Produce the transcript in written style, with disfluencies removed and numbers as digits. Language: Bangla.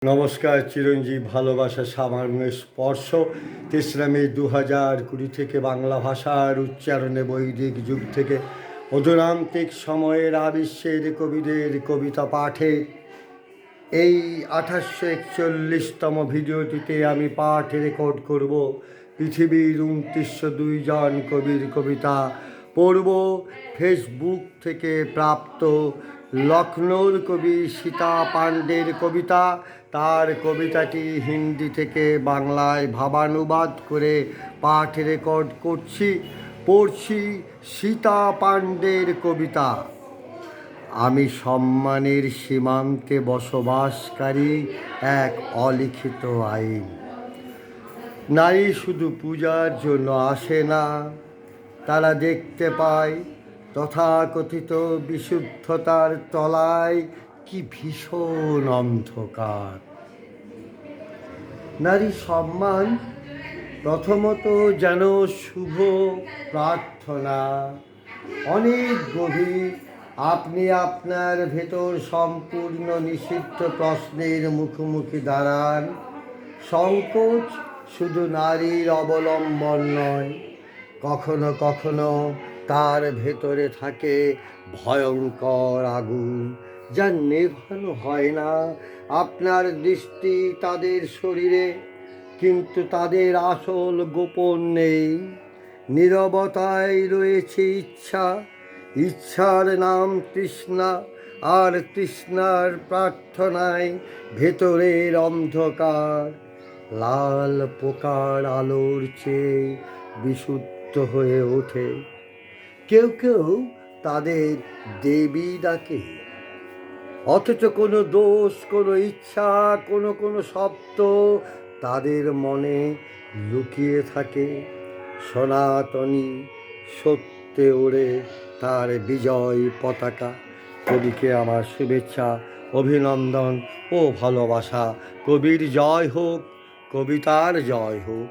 নমস্কার, চিরঞ্জীব ভালোবাসা সামান্য স্পর্শ। ৩রা মে ২০২০ থেকে বাংলা ভাষার উচ্চারণে বৈদিক যুগ থেকে অধুনান্তিক সময়ের আবিশ্বের কবিদের কবিতা পাঠে এই ৮৪১তম ভিডিওটিতে আমি পাঠ রেকর্ড করব পৃথিবীর ২৯০২ জন কবির কবিতা পড়ব। ফেসবুক থেকে প্রাপ্ত লখনৌর কবি সীতা পাণ্ডের কবিতা। তার কবিতাটি হিন্দি থেকে বাংলায় ভাবানুবাদ করে পাঠ রেকর্ড পড়ছি সীতা পাণ্ডের কবিতা। আমি সম্মানের সীমান্তে বসবাসকারী এক অলিখিত আইন। নারী শুধু পূজার জন্য আসে না, তারা দেখতে পায় তথাকথিত বিশুদ্ধতার তলায় কি ভীষণ অন্ধকার। নারী সম্মান প্রথমত যেন শুভ প্রার্থনা, অনেক গভীর। আপনি আপনার ভেতর সম্পূর্ণ নিষিদ্ধ প্রশ্নের মুখোমুখি দাঁড়ান। সংকোচ শুধু নারীর অবলম্বন নয়, কখনো কখনো তার ভেতরে থাকে ভয়ঙ্কর আগুন, যা নেভানো হয় না। আপনার দৃষ্টি তাদের শরীরে, কিন্তু তাদের আসল গোপন নেই। নীরবতায় রয়েছে ইচ্ছা, ইচ্ছার নাম তৃষ্ণা, আর তৃষ্ণার প্রার্থনায় ভেতরের অন্ধকার লাল পোকার আলোর চেয়ে বিশুদ্ধ হয়ে ওঠে। কেউ কেউ তাদের দেবী ডাকে, অথচ কোনো দোষ, কোনো ইচ্ছা, কোনো শব্দ তাদের মনে লুকিয়ে থাকে। সনাতনী সত্যে ওড়ে তার বিজয় পতাকা। কবিকে আমার শুভেচ্ছা, অভিনন্দন ও ভালোবাসা। কবির জয় হোক, কবিতার জয় হোক।